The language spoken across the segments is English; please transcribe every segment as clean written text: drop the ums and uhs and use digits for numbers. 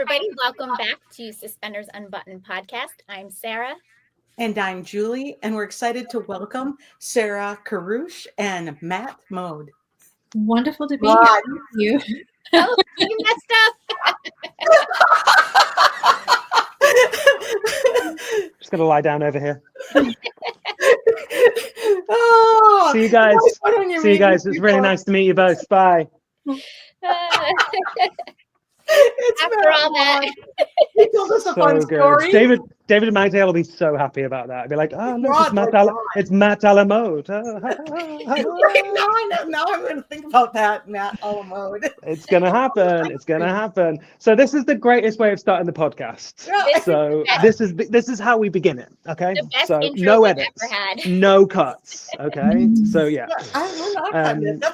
everybody. Welcome back to Suspenders Unbuttoned podcast. I'm Sarah. And I'm Julie, and we're excited to welcome Sarah Kerruish and Matt Maude. Wonderful to be here with you. Oh, you messed up. Just gonna lie down over here. Oh, see you guys. See you guys. It's really nice to meet you both. Bye. After all that, he told us a fun story. David and Magdale will be so happy about that. I'll be like, oh look, it's Matt Alamode. Now I'm going to think about that, Matt Alamode. It's gonna happen. It's gonna happen. So this is the greatest way of starting the podcast. So this is how we begin it. Okay. So no edits, no cuts. Okay. So yeah,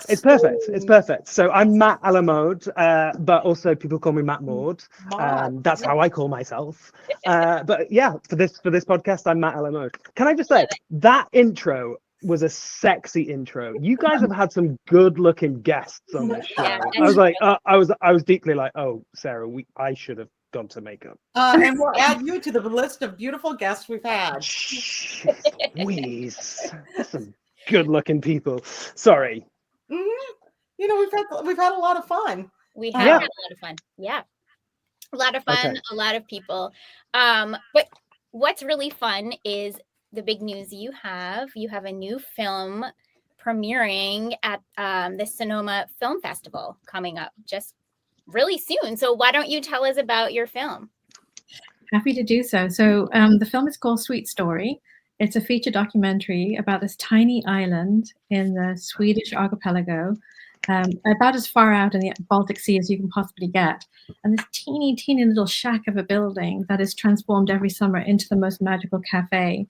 it's perfect. It's perfect. So I'm Matt Alamode, but also people call me Matt Maude. That's how I call myself. But yeah, for this podcast, I'm Matt Alamode. Can I just say that intro was a sexy intro. You guys have had some good-looking guests on this show. I was like, I was deeply like, oh, Sarah, I should have gone to makeup. And we'll add you to the list of beautiful guests we've had. Please, some good-looking people. Sorry. Mm-hmm. You know, we've had a lot of fun. We have had a lot of fun. Yeah, a lot of fun. Okay. A lot of people. But what's really fun is the big news you have a new film premiering at the Sonoma Film Festival coming up just really soon. So why don't you tell us about your film? Happy to do so. So the film is called Sweet Story. It's a feature documentary about this tiny island in the Swedish archipelago, about as far out in the Baltic Sea as you can possibly get. And this teeny little shack of a building that is transformed every summer into the most magical cafe.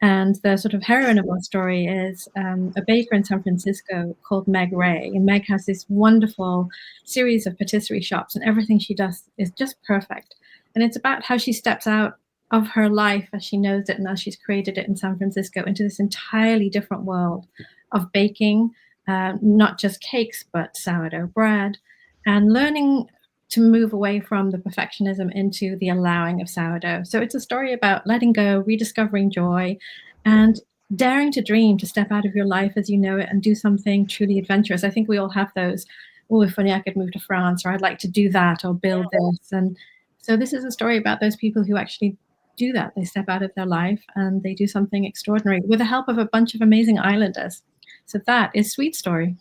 And the sort of heroine of our story is a baker in San Francisco called Meg Ray. And Meg has this wonderful series of patisserie shops, and everything she does is just perfect. And it's about how she steps out of her life as she knows it and as she's created it in San Francisco into this entirely different world of baking, not just cakes, but sourdough bread, and learning to move away from the perfectionism into the allowing of sourdough. So it's a story about letting go, rediscovering joy, and daring to dream, to step out of your life as you know it and do something truly adventurous. I think we all have those, oh, if only I could move to France, or I'd like to do that, or build this. And so this is a story about those people who actually do that. They step out of their life and they do something extraordinary with the help of a bunch of amazing islanders. So that is Sweet Story.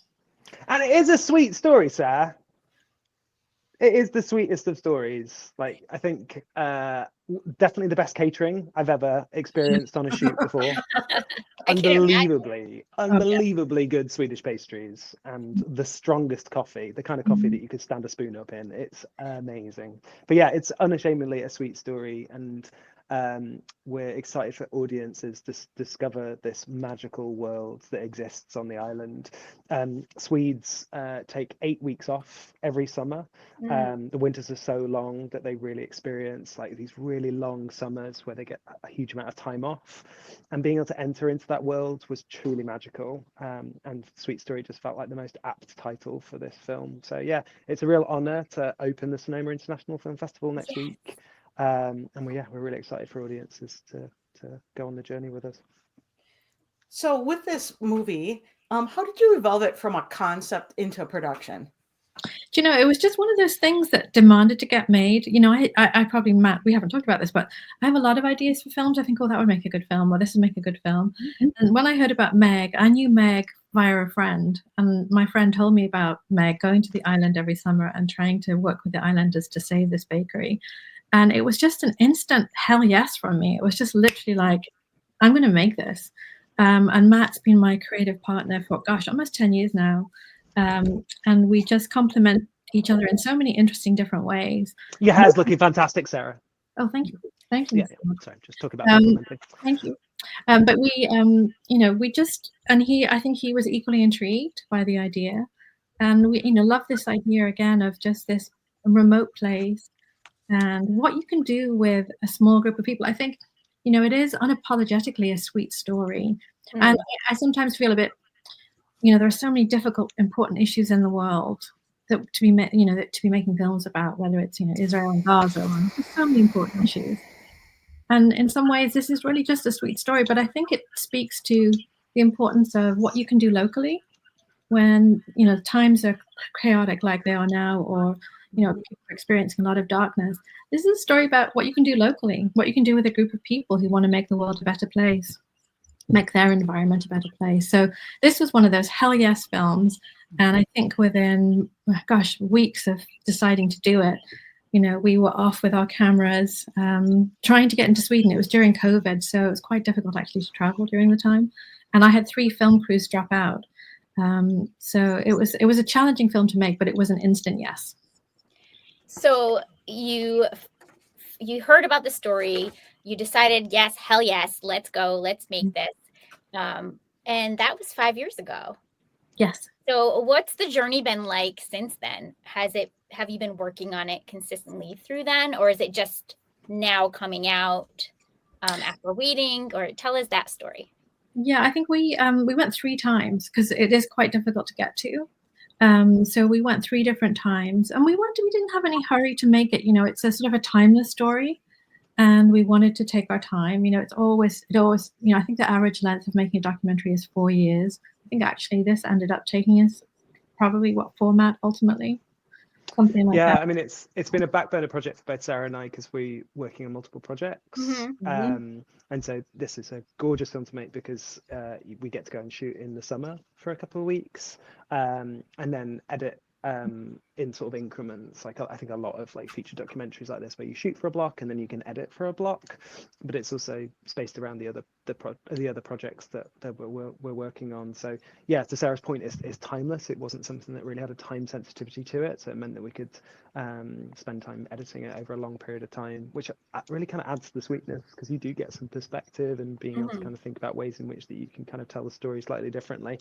And it is a sweet story, Sarah. It is the sweetest of stories. Like, I think definitely the best catering I've ever experienced on a shoot before. Unbelievably good Swedish pastries, and the strongest coffee, the kind of coffee that you could stand a spoon up in. It's amazing. But yeah, it's unashamedly a sweet story, and we're excited for audiences to discover this magical world that exists on the island. Swedes take 8 weeks off every summer. The winters are so long that they really experience like these really long summers where they get a huge amount of time off, and being able to enter into that world was truly magical. And Sweet Story just felt like the most apt title for this film. So yeah, it's a real honor to open the Sonoma International Film Festival next week. And we're really excited for audiences to go on the journey with us. So with this movie, how did you evolve it from a concept into production? Do you know, it was just one of those things that demanded to get made. You know, I probably, Matt, we haven't talked about this, but I have a lot of ideas for films. I think, oh, that would make a good film, or this would make a good film. Mm-hmm. And when I heard about Meg, I knew Meg via a friend, and my friend told me about Meg going to the island every summer and trying to work with the islanders to save this bakery. And it was just an instant hell yes from me. It was just literally like, I'm going to make this. And Matt's been my creative partner for, almost 10 years now. And we just complement each other in so many interesting different ways. Your hair's looking fantastic, Sarah. Oh, thank you. Thank you. Yeah, sorry, just talk about complimenting. Thank you. But we, we just, and I think he was equally intrigued by the idea. And we, love this idea again of just this remote place and what you can do with a small group of people. I think, it is unapologetically a sweet story. Mm. And I sometimes feel a bit, there are so many difficult, important issues in the world that to be to be making films about, whether it's Israel and Gaza, and there's so many important issues. And in some ways, this is really just a sweet story, but I think it speaks to the importance of what you can do locally when times are chaotic like they are now, or people are experiencing a lot of darkness. This is a story about what you can do locally, what you can do with a group of people who want to make the world a better place, make their environment a better place. So this was one of those hell yes films, and I think within weeks of deciding to do it, we were off with our cameras, trying to get into Sweden. It was during COVID, so it was quite difficult actually to travel during the time, and I had 3 film crews drop out. So it was a challenging film to make, but it was an instant yes. So you heard about the story, you decided, yes, hell yes, let's go, let's make this. And that was 5 years ago. Yes. So what's the journey been like since then? Have you been working on it consistently through then, or is it just now coming out after waiting? Or tell us that story. Yeah, I think we went 3 times because it is quite difficult to get to. So we went 3 different times, and we didn't have any hurry to make it. It's a sort of a timeless story, and we wanted to take our time. It always, I think the average length of making a documentary is 4 years. I think actually this ended up taking us probably what format ultimately? Something like that. I mean, it's been a back burner project for both Sarah and I because we're working on multiple projects. And so this is a gorgeous film to make because we get to go and shoot in the summer for a couple of weeks, and then edit in sort of increments. Like I think a lot of like feature documentaries like this, where you shoot for a block and then you can edit for a block, but it's also spaced around the other projects that we're working on. So yeah, to Sarah's point, it's timeless. It wasn't something that really had a time sensitivity to it, so it meant that we could spend time editing it over a long period of time, which really kind of adds to the sweetness, because you do get some perspective and being able to kind of think about ways in which that you can kind of tell the story slightly differently.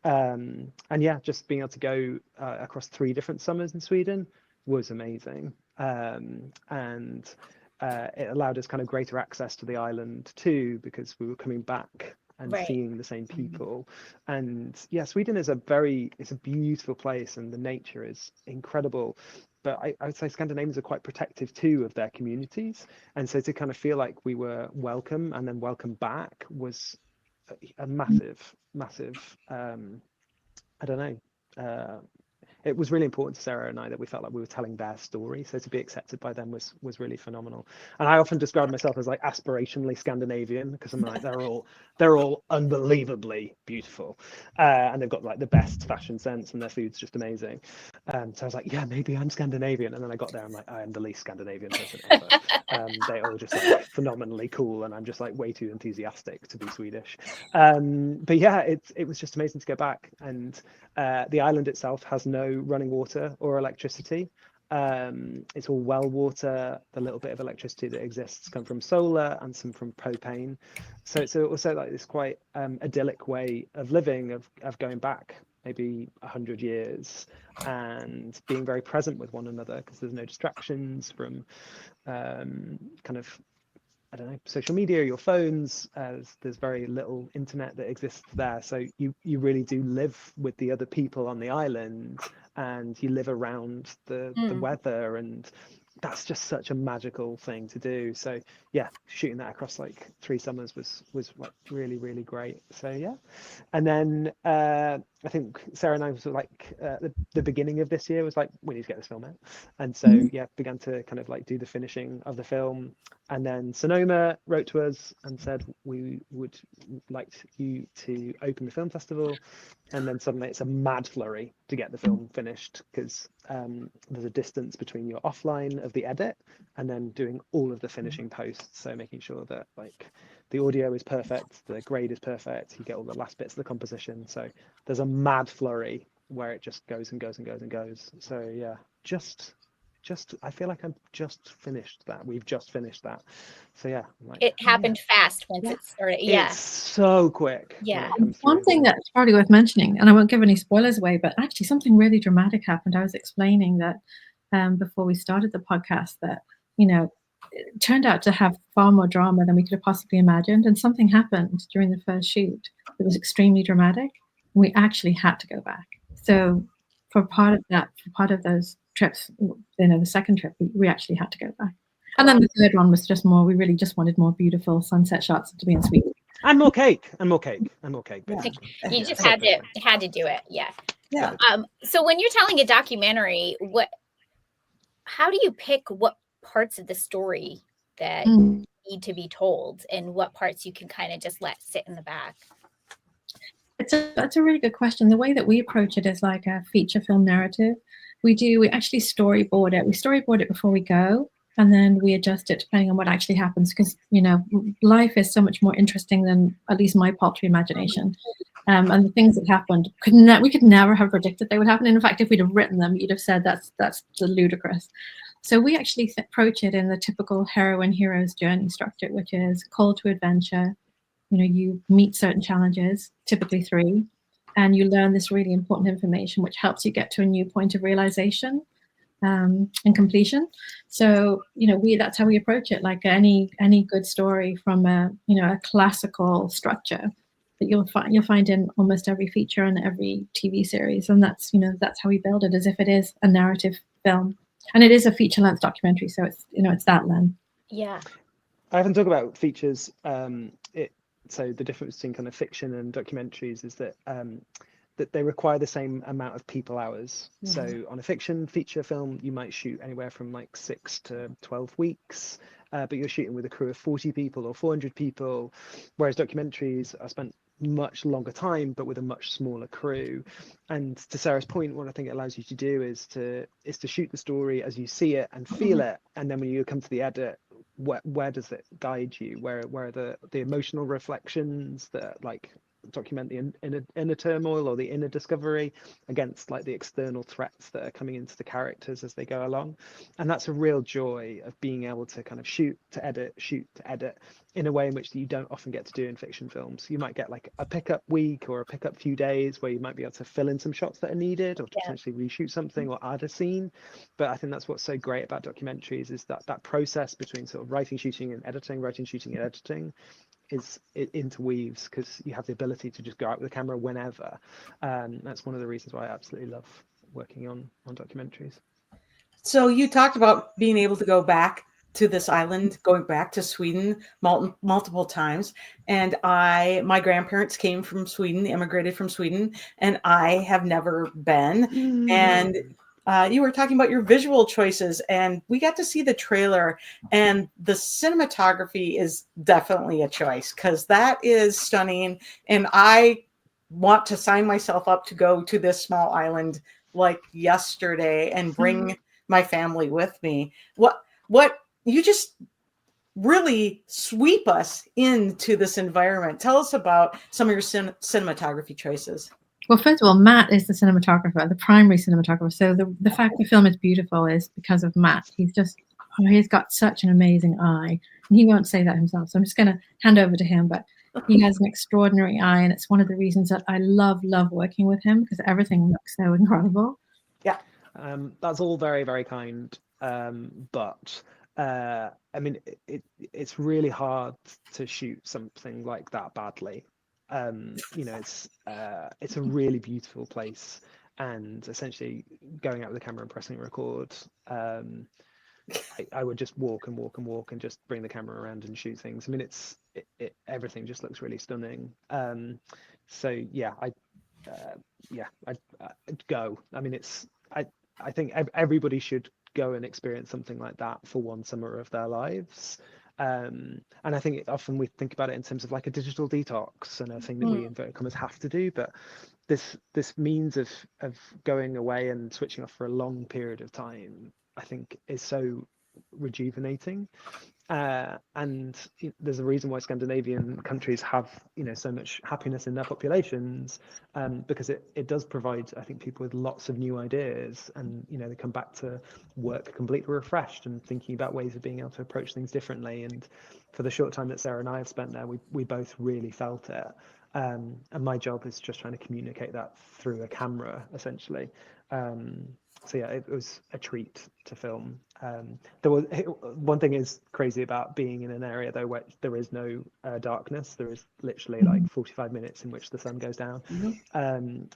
And yeah, just being able to go across 3 different summers in Sweden was amazing, and it allowed us kind of greater access to the island too, because we were coming back and seeing the same people. And yeah, Sweden is a beautiful place, and the nature is incredible, but I would say Scandinavians are quite protective too of their communities, and so to kind of feel like we were welcome and then welcome back was a massive I don't know, it was really important to Sarah and I that we felt like we were telling their story. So to be accepted by them was really phenomenal. And I often describe myself as like aspirationally Scandinavian, because I'm like, they're all unbelievably beautiful, and they've got like the best fashion sense, and their food's just amazing. So I was like, yeah, maybe I'm Scandinavian. And then I got there, I'm like, I am the least Scandinavian person ever. They all just like phenomenally cool, and I'm just like way too enthusiastic to be Swedish. But yeah, it was just amazing to go back, and the island itself has no running water or electricity. It's all well water. The little bit of electricity that exists come from solar and some from propane. So it's also like this quite idyllic way of living, of going back maybe 100 years and being very present with one another, because there's no distractions from kind of, I don't know, social media, your phones. There's very little internet that exists there, so you really do live with the other people on the island, and you live around the weather, and that's just such a magical thing to do. So yeah, shooting that across like 3 summers was like really, really great. So yeah, and then I think Sarah and I was like the beginning of this year was like, we need to get this film out, and so yeah, began to kind of like do the finishing of the film. And then Sonoma wrote to us and said, we would like you to open the film festival. And then suddenly it's a mad flurry to get the film finished, because there's a distance between your offline of the edit and then doing all of the finishing posts. So making sure that like the audio is perfect, the grade is perfect, you get all the last bits of the composition. So there's a mad flurry where it just goes and goes and goes and goes. So yeah, just I feel like I've just finished that. We've just finished that. So yeah, like, it happened fast once it started. Yeah, it's so quick. Yeah. One thing that's probably worth mentioning, and I won't give any spoilers away, but actually something really dramatic happened. I was explaining that before we started the podcast, that it turned out to have far more drama than we could have possibly imagined, and something happened during the first shoot that was extremely dramatic, and we actually had to go back. So for part of those trips, the second trip, we actually had to go back. And then the third one was just more, we really just wanted more beautiful sunset shots to be in Sweden. And more cake, basically. You just had to do it. Yeah. So when you're telling a documentary, how do you pick what parts of the story that need to be told and what parts you can kind of just let sit in the back? That's a really good question. The way that we approach it is like a feature film narrative. We actually storyboard it. We storyboard it before we go, and then we adjust it depending on what actually happens, because life is so much more interesting than at least my paltry imagination. And the things that happened we could never have predicted they would happen. In fact, if we'd have written them, you'd have said that's ludicrous. So we actually approach it in the typical hero's journey structure, which is call to adventure. You meet certain challenges, typically 3, and you learn this really important information, which helps you get to a new point of realization and completion. So, that's how we approach it. Like any good story from a classical structure that you'll find in almost every feature and every TV series, and that's how we build it, as if it is a narrative film, and it is a feature-length documentary. So it's that lens. Yeah. I often talk about features. So the difference between kind of fiction and documentaries is that that they require the same amount of people hours. So on a fiction feature film, you might shoot anywhere from like 6 to 12 weeks, but you're shooting with a crew of 40 people or 400 people, whereas documentaries are spent much longer time but with a much smaller crew. And to Sarah's point, what I think it allows you to do is to shoot the story as you see it and feel it, and then when you come to the edit, where does it guide you? Where are the emotional reflections that like document the inner turmoil or the inner discovery against like the external threats that are coming into the characters as they go along? And that's a real joy of being able to kind of shoot to edit in a way in which you don't often get to do in fiction films. You might get like a pickup week or a pickup few days where you might be able to fill in some shots that are needed, or to potentially reshoot something or add a scene. But I think that's what's so great about documentaries, is that process between sort of writing, shooting and editing it interweaves, because you have the ability to just go out with the camera whenever. That's one of the reasons why I absolutely love working on documentaries. So you talked about being able to go back to this island, going back to Sweden multiple times. And my grandparents came from Sweden, immigrated from Sweden, and I have never been. And you were talking about your visual choices, and we got to see the trailer, and the cinematography is definitely a choice, because that is stunning. And I want to sign myself up to go to this small island like yesterday and bring my family with me. What you just really sweep us into this environment. Tell us about some of your cinematography choices. Well, first of all, Matt is the cinematographer, the primary cinematographer. So the fact the film is beautiful is because of Matt. He's got such an amazing eye, and he won't say that himself. So I'm just going to hand over to him, but he has an extraordinary eye, and it's one of the reasons that I love working with him, because everything looks so incredible. Yeah. That's all very, very kind. But I mean, it's really hard to shoot something like that badly. It's a really beautiful place, and essentially going out with the camera and pressing record, I would just walk and just bring the camera around and shoot things. I mean, everything just looks really stunning. So yeah, I'd go. I mean, I think everybody should go and experience something like that for one summer of their lives. And I think often we think about it in terms of like a digital detox and a thing that we inverted commas have to do, but this means of going away and switching off for a long period of time, I think, is so rejuvenating. And there's a reason why Scandinavian countries have so much happiness in their populations, because it does provide, I think, people with lots of new ideas, and they come back to work completely refreshed and thinking about ways of being able to approach things differently. And for the short time that Sarah and I have spent there, we both really felt it. And my job is just trying to communicate that through a camera, essentially. So yeah, it was a treat to film. There was one thing is crazy about being in an area though where there is no darkness. There is literally like 45 minutes in which the sun goes down.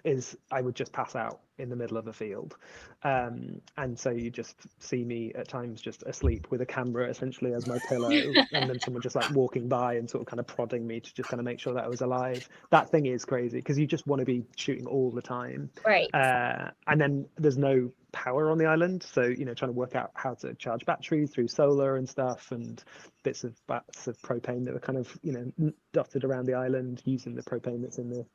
Is I would just pass out in the middle of a field, and so you just see me at times just asleep with a camera essentially as my pillow, and then someone just like walking by and sort of kind of prodding me to just kind of make sure that I was alive. That thing is crazy because you just want to be shooting all the time, Right. and then there's no power on the island, so you know, trying to work out how to charge batteries through solar and stuff, and bits of propane that were kind of, you know, dotted around the island using the propane that's in the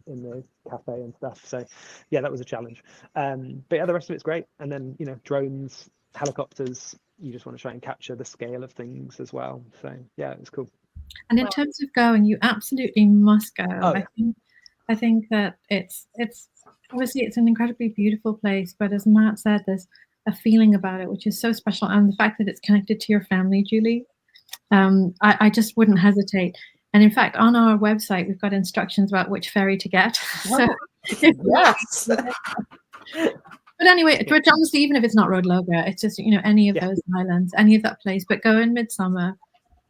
cafe and stuff. So yeah, that was a challenge, but yeah, the rest of it's great. And then, you know, drones, helicopters, you just want to try and capture the scale of things as well. So yeah, it was cool. And in terms of going, you absolutely must go. Oh, yeah. I think that it's obviously it's an incredibly beautiful place, but as Matt said, there's a feeling about it which is so special, and the fact that it's connected to your family, Julie, I just wouldn't hesitate. And in fact, on our website, we've got instructions about which ferry to get. So, yes. but anyway, but honestly, even if it's not Roadloga, it's just, you know, any of those islands, any of that place, but go in midsummer,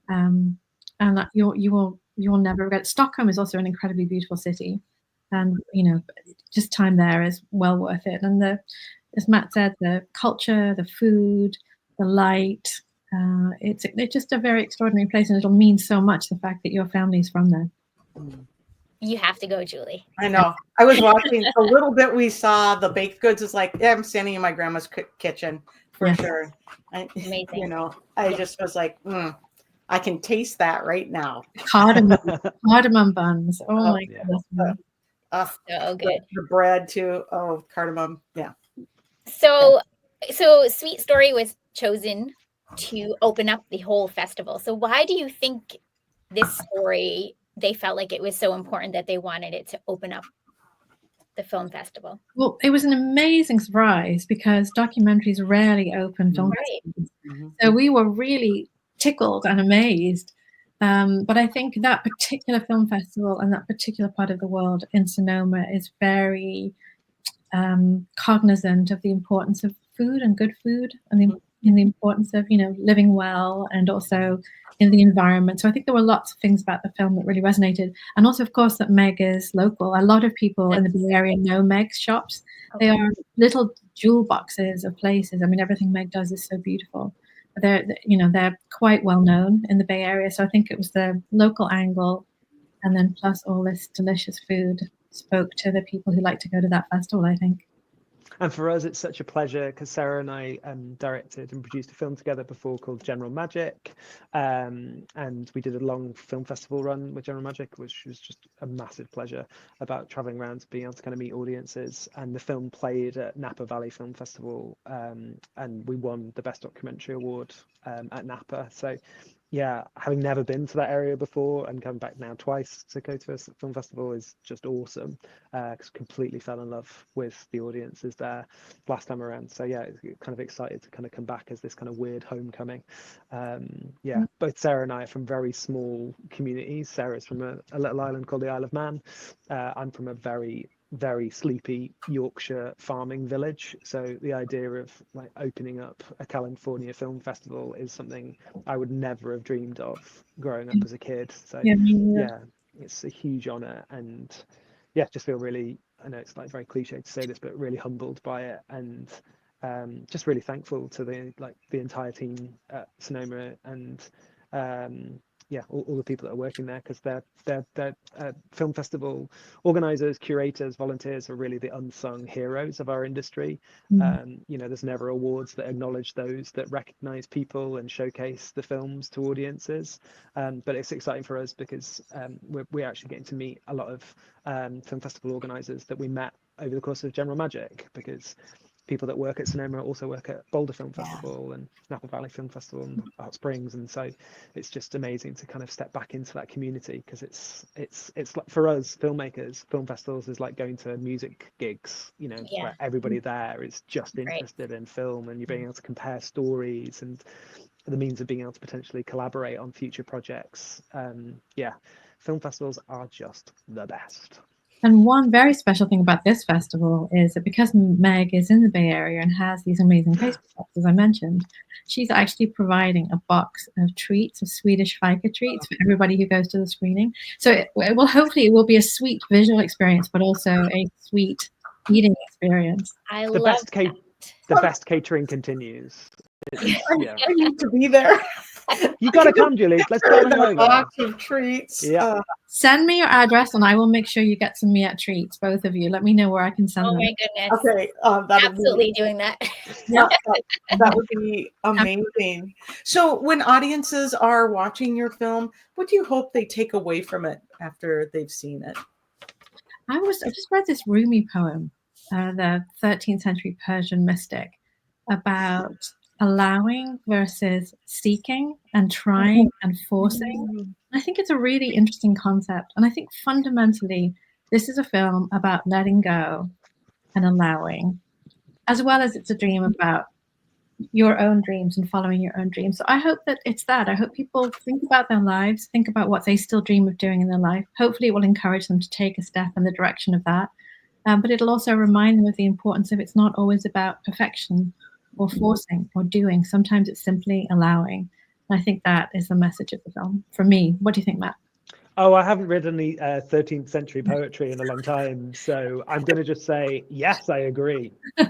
and that you will never regret it. Stockholm is also an incredibly beautiful city, and you know, just time there is well worth it. And as Matt said, the culture, the food, the light, it's just a very extraordinary place, and it'll mean so much, the fact that your family's from there. You have to go, Julie. I know. I was watching a little bit. We saw the baked goods. Is like, yeah, I'm standing in my grandma's kitchen for sure. Amazing. You know, I just was like, I can taste that right now. Cardamom buns. Oh my goodness. So good. The bread too. Oh, cardamom. Yeah. So Sweet Story was chosen to open up the whole festival. So why do you think this story, they felt like it was so important that they wanted it to open up the film festival? Well, it was an amazing surprise because documentaries rarely open film festivals. So we were really tickled and amazed. But I think that particular film festival and that particular part of the world in Sonoma is very cognizant of the importance of food and good food, and the importance of, you know, living well, and also in the environment. So I think there were lots of things about the film that really resonated. And also, of course, that Meg is local. A lot of people in the Bay Area know Meg's shops. They are little jewel boxes of places. I mean, everything Meg does is so beautiful. They're quite well known in the Bay Area. So I think it was the local angle, and then plus all this delicious food spoke to the people who like to go to that festival, I think. And for us, it's such a pleasure because Sarah and I directed and produced a film together before called General Magic, and we did a long film festival run with General Magic, which was just a massive pleasure, about traveling around, being able to kind of meet audiences. And the film played at Napa Valley Film Festival, and we won the Best Documentary Award at Napa. So yeah, having never been to that area before and coming back now twice to go to a film festival is just awesome, because completely fell in love with the audiences there last time around. So yeah, kind of excited to kind of come back as this kind of weird homecoming. Both Sarah and I are from very small communities. Sarah's from a little island called the Isle of Man. I'm from a very sleepy Yorkshire farming village. So the idea of like opening up a California film festival is something I would never have dreamed of growing up as a kid. So yeah, it's a huge honor, and yeah, just feel really, I know it's like very cliche to say this, but really humbled by it, and just really thankful to the entire team at Sonoma, and all the people that are working there, because they're film festival organizers, curators, volunteers are really the unsung heroes of our industry. There's never awards that acknowledge those that recognize people and showcase the films to audiences, but it's exciting for us because we're actually getting to meet a lot of film festival organizers that we met over the course of General Magic, because people that work at Sonoma also work at Boulder Film Festival and Napa Valley Film Festival and Hot Springs, and so it's just amazing to kind of step back into that community, because it's like, for us filmmakers, film festivals is like going to music gigs, where everybody there is just interested in film, and you're being able to compare stories and the means of being able to potentially collaborate on future projects. Film festivals are just the best. And one very special thing about this festival is that because Meg is in the Bay Area and has these amazing pastry shops, as I mentioned, she's actually providing a box of treats, of Swedish fika treats for everybody who goes to the screening. So it will hopefully it will be a sweet visual experience, but also a sweet eating experience. I The love best catering continues. I need to be there. You gotta come, Julie. Let's bang A over. box of treats. Yeah. Send me your address and I will make sure you get some Miette treats, both of you. Let me know where I can send Oh them. my goodness. Okay, Absolutely doing that. Yeah, that would be amazing. So when audiences are watching your film, what do you hope they take away from it after they've seen it? I just read this Rumi poem, the 13th century Persian mystic, about allowing versus seeking and trying and forcing. I think it's a really interesting concept. And I think fundamentally, this is a film about letting go and allowing, as well as it's a dream about your own dreams and following your own dreams. So I hope that it's that. I hope people think about their lives, think about what they still dream of doing in their life. Hopefully, it will encourage them to take a step in the direction of that. But it'll also remind them of the importance of it's not always about perfection or forcing or doing. Sometimes it's simply allowing. And I think that is the message of the film for me. What do you think, Matt? Oh, I haven't read any 13th century poetry in a long time, so I'm going to just say, yes, I agree. You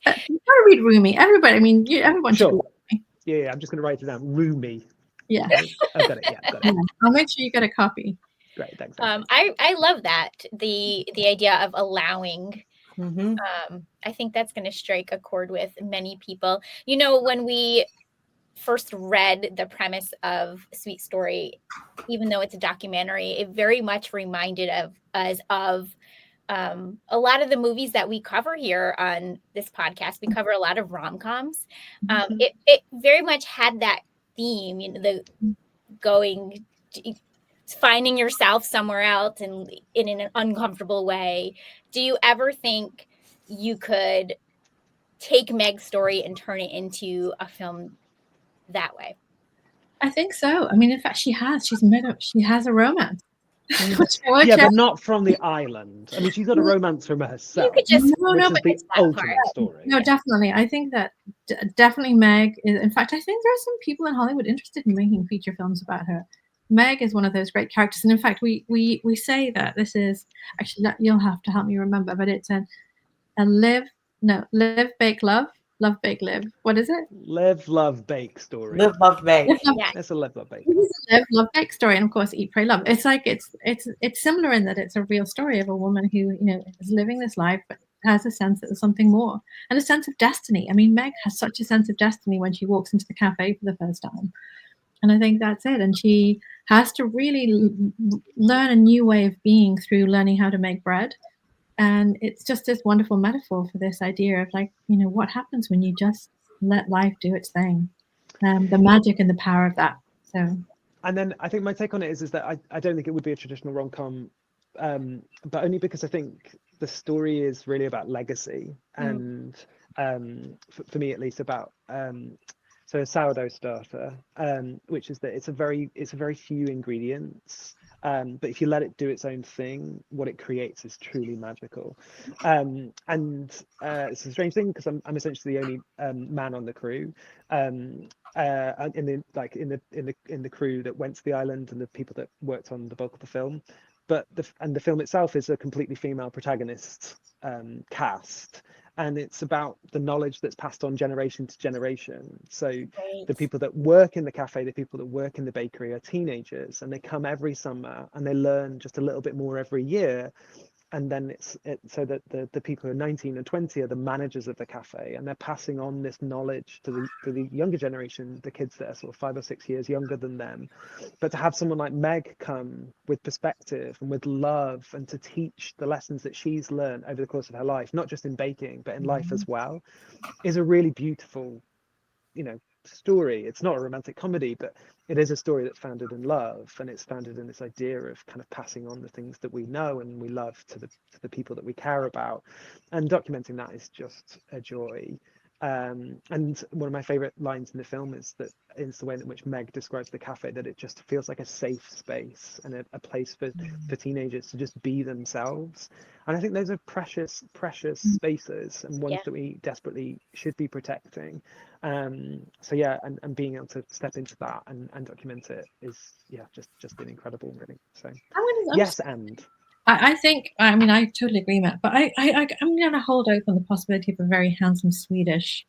gotta read Rumi. Everybody, I mean, everyone should. Sure. Yeah, I'm just going to write it down. Rumi. Yeah. I've got it. Yeah, got it. I'll make sure you get a copy. Great, thanks. I love that, the idea of allowing. Mm-hmm. I think that's going to strike a chord with many people. You know, when we first read the premise of Sweet Story, even though it's a documentary, it very much reminded us of a lot of the movies that we cover here on this podcast. We cover a lot of rom-coms. It very much had that theme, you know, the going, finding yourself somewhere else and in an uncomfortable way. Do you ever think you could take Meg's story and turn it into a film that way? I think so. I mean, in fact, she has a romance. Yeah, but not from the island. I mean, she's got a romance from herself. You could just which is the ultimate story. No, definitely. I think that definitely Meg is. In fact, I think there are some people in Hollywood interested in making feature films about her. Meg is one of those great characters, and in fact, we say that this is actually, you'll have to help me remember, but it's a live, bake, love, bake, live. What is it? Live, love, bake story. Live, love, bake. It's a live, love, bake. Live, love, bake story, and of course, eat, pray, love. It's like it's similar in that it's a real story of a woman who is living this life, but has a sense that there's something more and a sense of destiny. I mean, Meg has such a sense of destiny when she walks into the cafe for the first time, and I think that's it. And she has to really learn a new way of being through learning how to make bread. And it's just this wonderful metaphor for this idea of, like, what happens when you just let life do its thing, the magic and the power of that. So, and then I think my take on it is that I don't think it would be a traditional rom-com, but only because I think the story is really about legacy and for me at least about so a sourdough starter, which is that it's a very few ingredients. But if you let it do its own thing, what it creates is truly magical. And it's a strange thing because I'm essentially the only man on the crew, in the crew that went to the island and the people that worked on the bulk of the film. But the film itself is a completely female protagonist cast. And it's about the knowledge that's passed on generation to generation. So the people that work in the cafe, the people that work in the bakery are teenagers, and they come every summer and they learn just a little bit more every year. And then it's so that the people who are 19 and 20 are the managers of the cafe, and they're passing on this knowledge to the younger generation, the kids that are sort of 5 or 6 years younger than them. But to have someone like Meg come with perspective and with love and to teach the lessons that she's learned over the course of her life, not just in baking but in life as well, is a really beautiful, story. It's not a romantic comedy, but it is a story that's founded in love, and it's founded in this idea of kind of passing on the things that we know and we love to the people that we care about, and documenting that is just a joy. And one of my favorite lines in the film is that it's the way in which Meg describes the cafe, that it just feels like a safe space and a place for teenagers to just be themselves. And I think those are precious spaces, and ones Yeah. that we desperately should be protecting. So yeah, and being able to step into that and document it is, yeah, just been incredible, really. So yes. And I think, I mean, I totally agree, Matt, but I'm going to hold open the possibility of a very handsome Swedish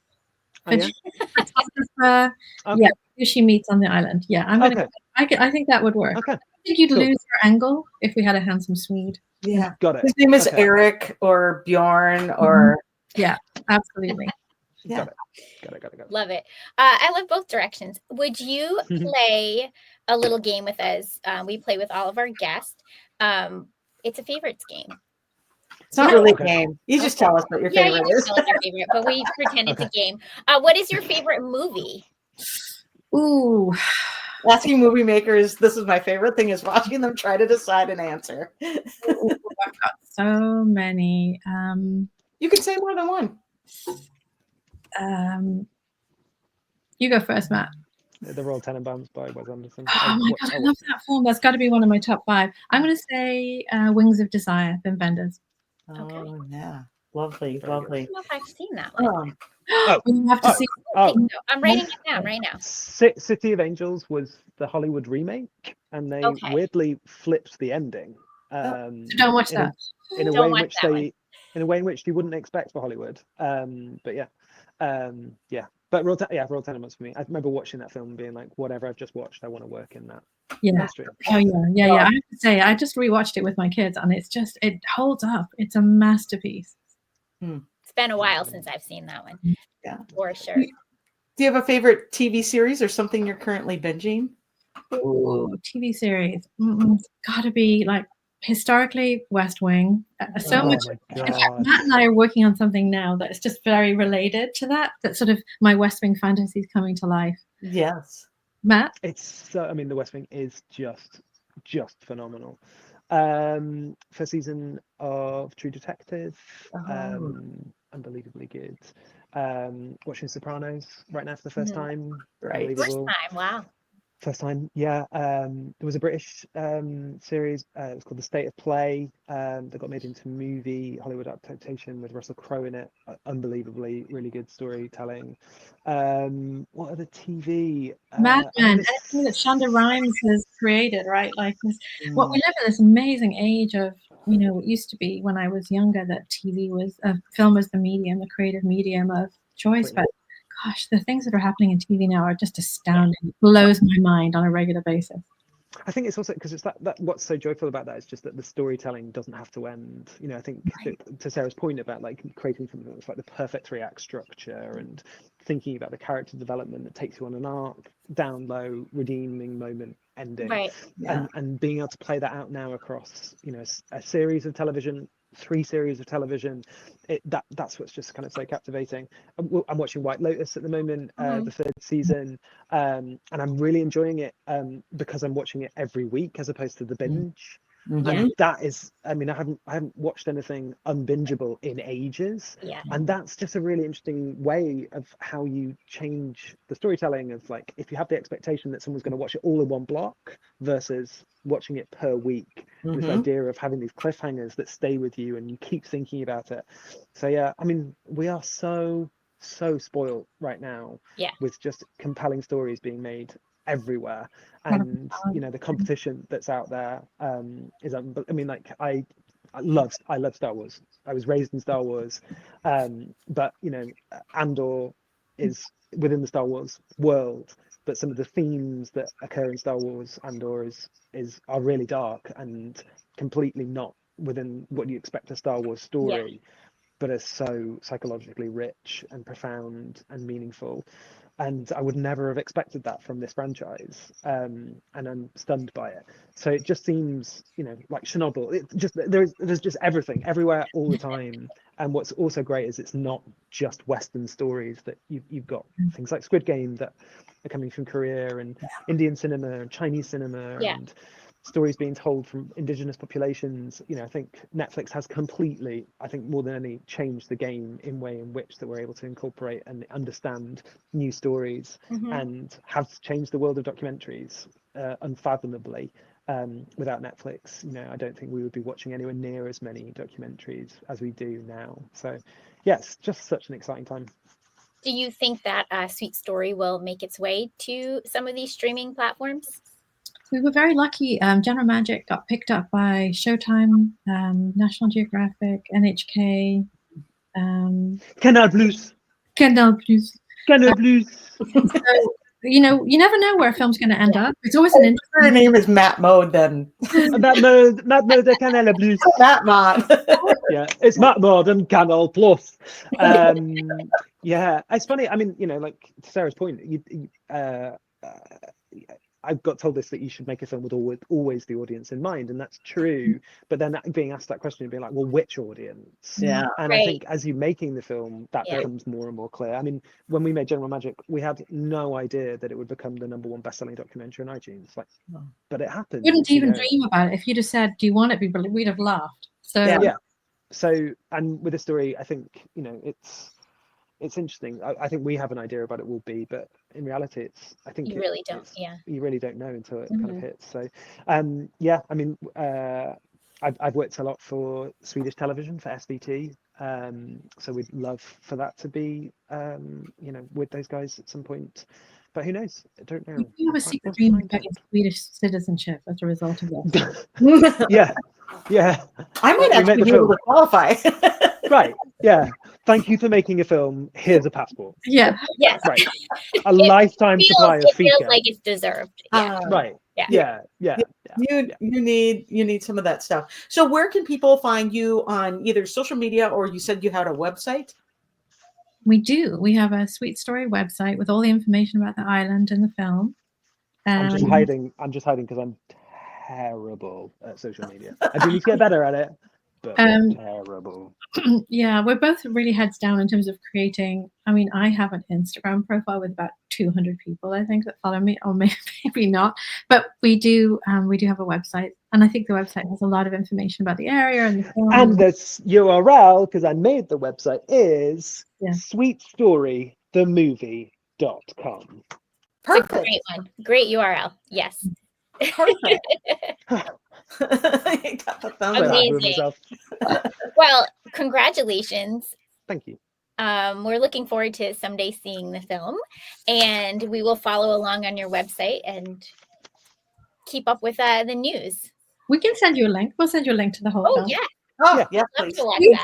photographer. Okay. Yeah, who she meets on the island. Yeah, I'm going to. I think that would work. Okay. I think you'd lose your angle if we had a handsome Swede. Yeah, got it. His name is Eric or Bjorn or yeah, absolutely. Yeah. Got it. Love it. I love both directions. Would you play a little game with us? We play with all of our guests. It's a favorites game. It's not really a game. You just tell us what your favorite you just is. tell us your favorite, but we pretend it's a game. What is your favorite movie? Ooh. Asking movie makers, this is my favorite thing, is watching them try to decide an answer. Ooh, I've got so many. You could say more than one. You go first, Matt. The Royal Tenenbaums by Wes Anderson. Oh my god, I love that film. That's got to be one of my top 5. I'm going to say Wings of Desire, Wim Wenders. Oh yeah, lovely. I don't know if I've seen that one. You have to see. I'm writing it down right now. City of Angels was the Hollywood remake, and they weirdly flipped the ending. So don't watch that. In a way in which you wouldn't expect for Hollywood. But yeah. But Royal Tenenbaums for me. I remember watching that film and being like, whatever I've just watched, I want to work in that industry. Oh yeah. I have to say, I just rewatched it with my kids, and it holds up. It's a masterpiece. It's been a while since I've seen that one. Yeah, for sure. Do you have a favorite TV series or something you're currently binging? Ooh, TV series. It's got to be like historically West Wing. So much. In fact, Matt and I are working on something now that's just very related to that. That sort of my West Wing fantasies coming to life. Yes, Matt. The West Wing is just phenomenal. First season of True Detective, unbelievably good. Watching Sopranos right now for the first time. Right. First time, wow. First time, yeah. There was a British series. It was called The State of Play. That got made into movie, Hollywood adaptation with Russell Crowe in it. Unbelievably, really good storytelling. What other TV? Mad Men. Anything that Shonda Rhimes has created, right? Like this. What we live in this amazing age of, it used to be when I was younger that film was the medium, the creative medium of choice, but gosh, the things that are happening in TV now are just astounding. It blows my mind on a regular basis. I think it's also because it's that what's so joyful about that is just that the storytelling doesn't have to end. I think to Sarah's point about like creating something that's like the perfect 3-act structure and thinking about the character development that takes you on an arc, down low, redeeming moment, ending, and being able to play that out now across a series of television, 3 series of television, that's what's just kind of so captivating. I'm watching White Lotus at the moment, the 3rd season, and I'm really enjoying it because I'm watching it every week as opposed to the binge. And that is, I haven't watched anything unbingeable in ages, and that's just a really interesting way of how you change the storytelling of, like, if you have the expectation that someone's going to watch it all in one block versus watching it per week, this idea of having these cliffhangers that stay with you and you keep thinking about it. So yeah, we are so spoiled right now with just compelling stories being made everywhere, and the competition that's out there is I love Star Wars. I was raised in Star Wars, but Andor is within the Star Wars world, but some of the themes that occur in Star Wars Andor are really dark and completely not within what you expect a Star Wars story, but are so psychologically rich and profound and meaningful. And I would never have expected that from this franchise, and I'm stunned by it. So it just seems, like Chernobyl. It just there's just everything, everywhere, all the time. And what's also great is it's not just Western stories. That you've got things like Squid Game that are coming from Korea, and Indian cinema and Chinese cinema, and stories being told from indigenous populations. You know, I think Netflix has completely, I think more than any, changed the game in way in which that we're able to incorporate and understand new stories, and have changed the world of documentaries unfathomably. Without Netflix, you know, I don't think we would be watching anywhere near as many documentaries as we do now. So yes, just such an exciting time. Do you think that Sweet Story will make its way to some of these streaming platforms? We were very lucky. General Magic got picked up by Showtime, National Geographic, NHK, Canal Plus. Canal Plus. Canal Plus. So, you know, you never know where a film's going to end up. It's always an interesting. Her name is Matt Maude, then. Matt Maude de Canal Plus. Matt Maude. Yeah, it's Matt Maude and Canal Plus. Yeah, it's funny. I mean, you know, like to Sarah's point, I've got told this that you should make a film with always the audience in mind, and that's true. But then being asked that question and being like, well, which audience? Yeah. And I think as you're making the film, that becomes more and more clear. I mean, when we made General Magic, we had no idea that it would become the #1 best-selling documentary on iTunes. Like, but it happened. Wouldn't even dream about it. If you'd have said, "Do you want it?" We'd have laughed. So yeah. So, and with the story, I think, you know, it's interesting. I think we have an idea about it will be, but in reality, I think you really don't. Yeah, you really don't know until it kind of hits. So, yeah, I mean, I've worked a lot for Swedish television for SVT, so we'd love for that to be, you know, with those guys at some point. But who knows? I don't know. You have a secret dream of getting Swedish citizenship as a result of that. Yeah. I might actually be able to qualify. Right. Yeah. Thank you for making a film. Here's a passport. Yeah. Yes. Right. A lifetime supply of feature. It feels like it's deserved. Yeah. Right. Yeah. You need some of that stuff. So where can people find you on either social media, or you said you had a website? We do. We have a Sweet Story website with all the information about the island and the film. I'm just hiding because I'm terrible at social media. I do need to get better at it, but terrible. Yeah, we're both really heads down in terms of creating. I mean, I have an Instagram profile with about 200 people, I think, that follow me, or maybe not. But we do have a website, and I think the website has a lot of information about the area and the film. And the URL, because I made the website, is sweetstorythemovie.com. Perfect. It's a great one. Great URL. Yes. Perfect. Amazing. Well, congratulations. Thank you. We're looking forward to someday seeing the film, and we will follow along on your website and keep up with the news. We can send you a link. We'll send you a link to the whole film. Yeah. Oh, yeah, please.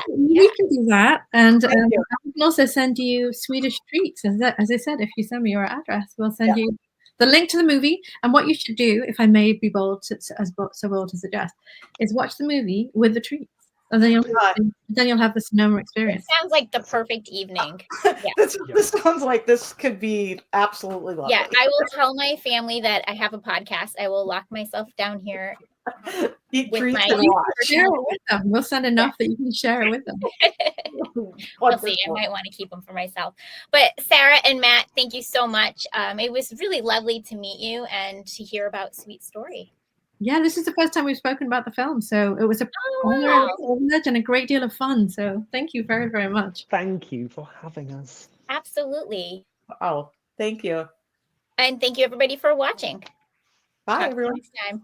We can do that. And I can also send you Swedish treats. As I said, if you send me your address, we'll send you the link to the movie. And what you should do, if I may be bold to suggest, is watch the movie with the treats. And then you'll have the Sonoma experience. It sounds like the perfect evening. This sounds like this could be absolutely lovely. Yeah, I will tell my family that I have a podcast. I will lock myself down here. Eat treats and share it with them. We'll send enough that you can share it with them. We'll see. I might want to keep them for myself. But Sarah and Matt, thank you so much. It was really lovely to meet you and to hear about Sweet Story. Yeah, this is the first time we've spoken about the film, so it was a privilege and a great deal of fun. So thank you very, very much. Thank you for having us. Absolutely. Oh, thank you. And thank you everybody for watching. Bye, Talk everyone. next time.